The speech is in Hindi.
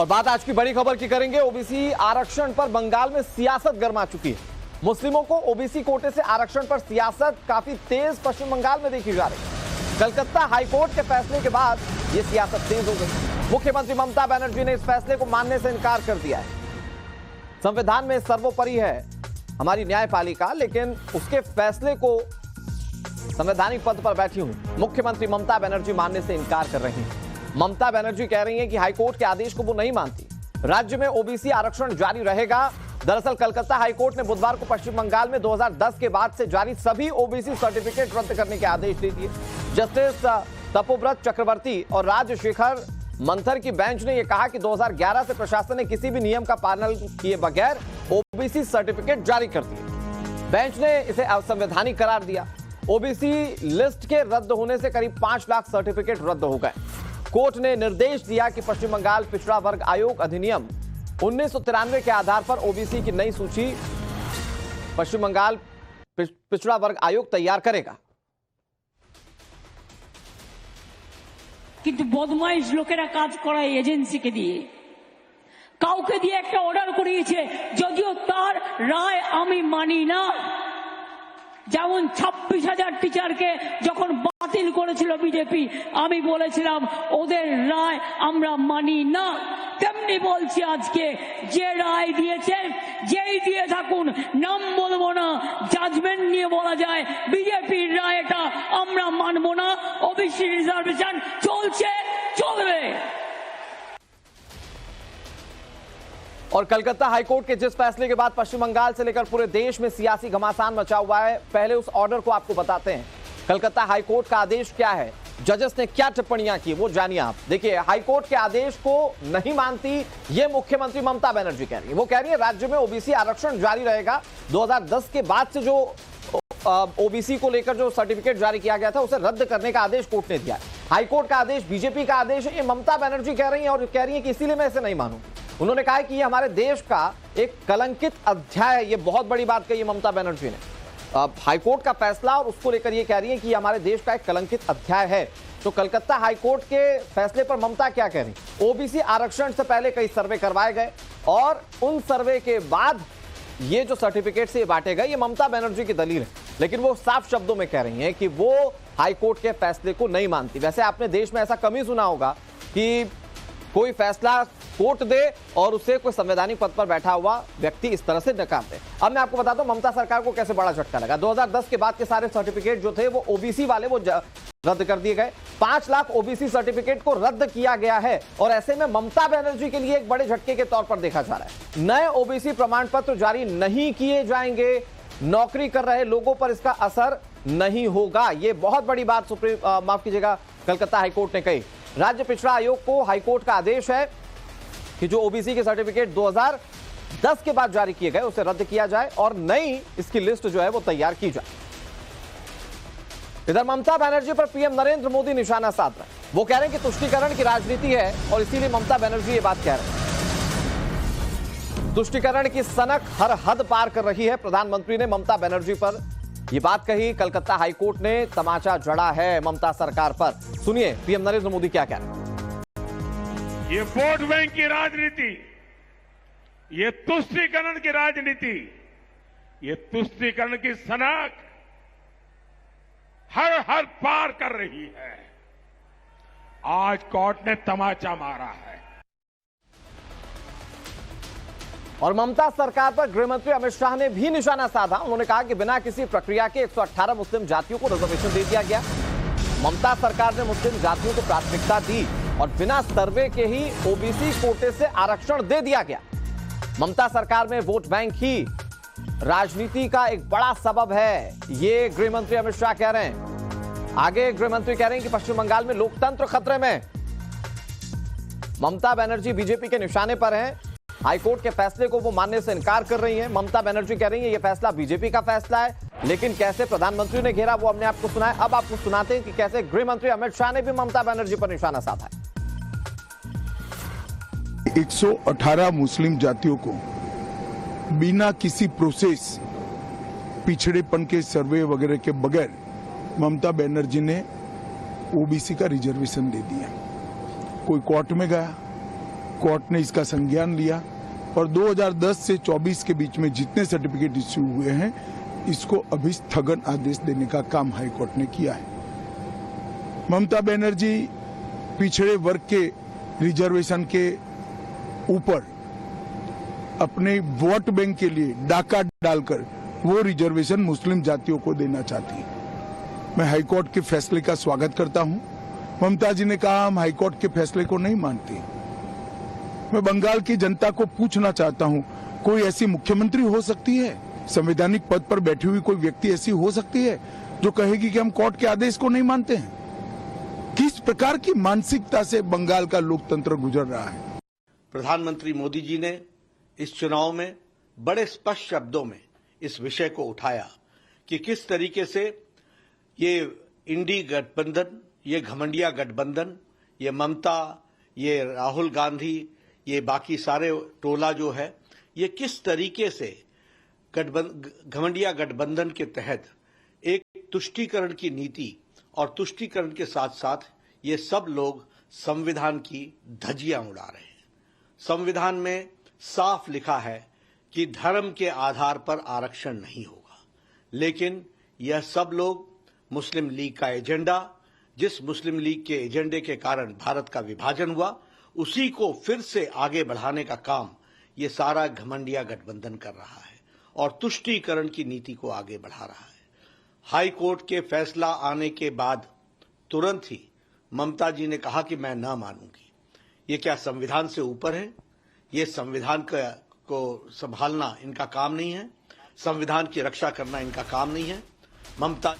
और बात आज की बड़ी खबर की करेंगे। ओबीसी आरक्षण पर बंगाल में सियासत गर्मा चुकी है। मुस्लिमों को ओबीसी कोटे से आरक्षण पर सियासत काफी तेज पश्चिम बंगाल में देखी जा रही है। कलकत्ता हाईकोर्ट के फैसले के बाद यह सियासत तेज हो गई। मुख्यमंत्री ममता बनर्जी ने इस फैसले को मानने से इनकार कर दिया है। संविधान में सर्वोपरि है हमारी न्यायपालिका, लेकिन उसके फैसले को संवैधानिक पद पर बैठी हुई मुख्यमंत्री ममता बनर्जी मानने से इनकार कर रही हैं। ममता बनर्जी कह रही हैं कि हाईकोर्ट के आदेश को वो नहीं मानती। राज्य में ओबीसी आरक्षण जारी रहेगा। दरअसल कलकत्ता हाईकोर्ट ने बुधवार को पश्चिम बंगाल में 2010 के बाद से जारी सभी ओबीसी सर्टिफिकेट रद्द करने के आदेश दे दिए। जस्टिस तपोव्रत चक्रवर्ती और राजशेखर मंथर की बेंच ने यह कहा कि 2011 से प्रशासन ने किसी भी नियम का पालन किए बगैर ओबीसी सर्टिफिकेट जारी कर दिए। बेंच ने इसे असंवैधानिक करार दिया। ओबीसी लिस्ट के रद्द होने से करीब 5 लाख सर्टिफिकेट रद्द हो गए। कोर्ट ने निर्देश दिया कि पश्चिम बंगाल पिछड़ा वर्ग आयोग अधिनियम 1993 के आधार पर ओबीसी की नई सूची पश्चिम बंगाल पिछड़ा वर्ग आयोग तैयार करेगा। কিন্তু বদমাইশ লোকেরা কাজ করায় এজেন্সিকে দিয়ে, কাউকে দিয়ে একটা অর্ডার করিয়েছে, যদিও তার রায় আমি মানি না। যেমন 26,000 টিচারকে যখন বাতিল করেছিল বিজেপি, আমি বলেছিলাম ওদের রায় আমরা মানি না। তেমনি বলছি আজকে যে রায় দিয়েছেন, যেই দিয়ে থাকুন, নাম বলবো না, জাজমেন্ট নিয়ে বলা যায় বিজেপির রায়টা আমরা মানবো না। ওবিসি রিজার্ভেশন চলছে, চলবে। और कलकत्ता हाईकोर्ट के जिस फैसले के बाद पश्चिम बंगाल से लेकर पूरे देश में सियासी घमासान मचा हुआ है, पहले उस ऑर्डर को आपको बताते हैं। कलकत्ता हाईकोर्ट का आदेश क्या है, जजेस ने क्या टिप्पणियां की, वो जानिए आप। देखिए, हाईकोर्ट के आदेश को नहीं मानती ये मुख्यमंत्री ममता बनर्जी कह रही है। वो कह रही है राज्य में ओबीसी आरक्षण जारी रहेगा। 2010 के बाद से जो ओबीसी को लेकर जो सर्टिफिकेट जारी किया गया था उसे रद्द करने का आदेश कोर्ट ने दिया है। हाईकोर्ट का आदेश बीजेपी का आदेश है, ये ममता बनर्जी कह रही है और कह रही है कि इसीलिए मैं इसे नहीं मानूंगी। उन्होंने कहा कि ये हमारे देश का एक कलंकित अध्याय है। ये बहुत बड़ी बात कही ममता बनर्जी ने। हाईकोर्ट का फैसला और उसको लेकर ये कह रही है कि हमारे देश का एक कलंकित अध्याय है। तो कलकत्ता हाईकोर्ट के फैसले पर ममता क्या कह रही? ओबीसी आरक्षण से पहले कई सर्वे करवाए गए और उन सर्वे के बाद ये जो सर्टिफिकेट से बांटे गए, ये ममता बनर्जी की दलील है। लेकिन वो साफ शब्दों में कह रही हैं कि वो हाईकोर्ट के फैसले को नहीं मानती। वैसे आपने देश में ऐसा कम ही सुना होगा कि कोई फैसला कोर्ट दे और उसे कोई संवैधानिक पद पर बैठा हुआ व्यक्ति इस तरह से नकार दे। अब मैं आपको बताता हूं ममता सरकार को कैसे बड़ा झटका लगा। 2010 के बाद के सारे सर्टिफिकेट जो थे वो ओबीसी वाले वो रद्द कर दिए गए। 5 लाख ओबीसी सर्टिफिकेट को रद्द किया गया है और ऐसे में ममता बनर्जी के लिए एक बड़े झटके के तौर पर देखा जा रहा है। नए ओबीसी प्रमाण पत्र जारी नहीं किए जाएंगे। नौकरी कर रहे लोगों पर इसका असर नहीं होगा। ये बहुत बड़ी बात माफ कीजिएगा कलकत्ता हाईकोर्ट ने कही। राज्य पिछड़ा आयोग को हाईकोर्ट का आदेश है कि जो ओबीसी के सर्टिफिकेट 2010 के बाद जारी किए गए उसे रद्द किया जाए और नई इसकी लिस्ट जो है वो तैयार की जाए। इधर ममता बनर्जी पर पीएम नरेंद्र मोदी निशाना साध रहे हैं। वो कह रहे हैं कि तुष्टीकरण की राजनीति है और इसीलिए ममता बनर्जी ये बात कह रहे हैं। तुष्टीकरण की सनक हर हद पार कर रही है। प्रधानमंत्री ने ममता बनर्जी पर यह बात कही। कलकत्ता हाईकोर्ट ने तमाचा जड़ा है ममता सरकार पर। सुनिए पीएम नरेंद्र मोदी क्या कह रहे हैं। ये वोट बैंक की राजनीति, ये तुष्टीकरण की राजनीति, ये तुष्टीकरण की सनक हर हद पार कर रही है। आज कोर्ट ने तमाचा मारा है। और ममता सरकार पर गृहमंत्री अमित शाह ने भी निशाना साधा। उन्होंने कहा कि बिना किसी प्रक्रिया के 118 मुस्लिम जातियों को रिजर्वेशन दे दिया गया। ममता सरकार ने मुस्लिम जातियों को प्राथमिकता दी और बिना सर्वे के ही ओबीसी कोटे से आरक्षण दे दिया गया। ममता सरकार में वोट बैंक ही राजनीति का एक बड़ा सबब है, ये गृहमंत्री अमित शाह कह रहे हैं। आगे गृहमंत्री कह रहे हैं कि पश्चिम बंगाल में लोकतंत्र खतरे में। ममता बनर्जी बीजेपी के निशाने पर हैं। हाईकोर्ट के फैसले को वो मानने से इनकार कर रही हैं। ममता बनर्जी कह रही है ये फैसला बीजेपी का फैसला है, लेकिन कैसे प्रधानमंत्री ने घेरा वो हमने आपको सुनाया। अब आपको सुनाते हैं कि कैसे गृहमंत्री अमित शाह ने भी ममता बनर्जी पर निशाना साधा है। 118 मुस्लिम जातियों को बिना किसी प्रोसेस, पिछड़ेपन के सर्वे वगैरह के बगैर ममता बनर्जी ने ओबीसी का रिजर्वेशन दे दिया। कोई कोर्ट में गया, कोर्ट ने इसका संज्ञान लिया और 2010 से 24 के बीच में जितने सर्टिफिकेट इश्यू हुए हैं इसको अभी स्थगन आदेश देने का काम हाई कोर्ट ने किया है। ममता बनर्जी पिछड़े वर्ग के रिजर्वेशन के ऊपर अपने वोट बैंक के लिए डाका डालकर वो रिजर्वेशन मुस्लिम जातियों को देना चाहती है। मैं हाईकोर्ट के फैसले का स्वागत करता हूं। ममता जी ने कहा हम हाईकोर्ट के फैसले को नहीं मानते। मैं बंगाल की जनता को पूछना चाहता हूं, कोई ऐसी मुख्यमंत्री हो सकती है, संवैधानिक पद पर बैठी हुई कोई व्यक्ति ऐसी हो सकती है जो कहेगी कि हम कोर्ट के आदेश को नहीं मानते हैं? किस प्रकार की मानसिकता से बंगाल का लोकतंत्र गुजर रहा है? प्रधानमंत्री मोदी जी ने इस चुनाव में बड़े स्पष्ट शब्दों में इस विषय को उठाया कि किस तरीके से ये इंडी गठबंधन, ये घमंडिया गठबंधन, ये ममता, ये राहुल गांधी, ये बाकी सारे टोला जो है, ये किस तरीके से घमंडिया गठबंधन के तहत एक तुष्टीकरण की नीति और तुष्टीकरण के साथ साथ ये सब लोग संविधान की धज्जियां उड़ा रहे हैं। संविधान में साफ लिखा है कि धर्म के आधार पर आरक्षण नहीं होगा, लेकिन यह सब लोग मुस्लिम लीग का एजेंडा, जिस मुस्लिम लीग के एजेंडे के कारण भारत का विभाजन हुआ, उसी को फिर से आगे बढ़ाने का काम ये सारा घमंडिया गठबंधन कर रहा है और तुष्टीकरण की नीति को आगे बढ़ा रहा है। हाई कोर्ट के फैसला आने के बाद तुरंत ही ममता जी ने कहा कि मैं न मानूंगी। ये क्या संविधान से ऊपर है? ये संविधान को संभालना इनका काम नहीं है, संविधान की रक्षा करना इनका काम नहीं है। ममता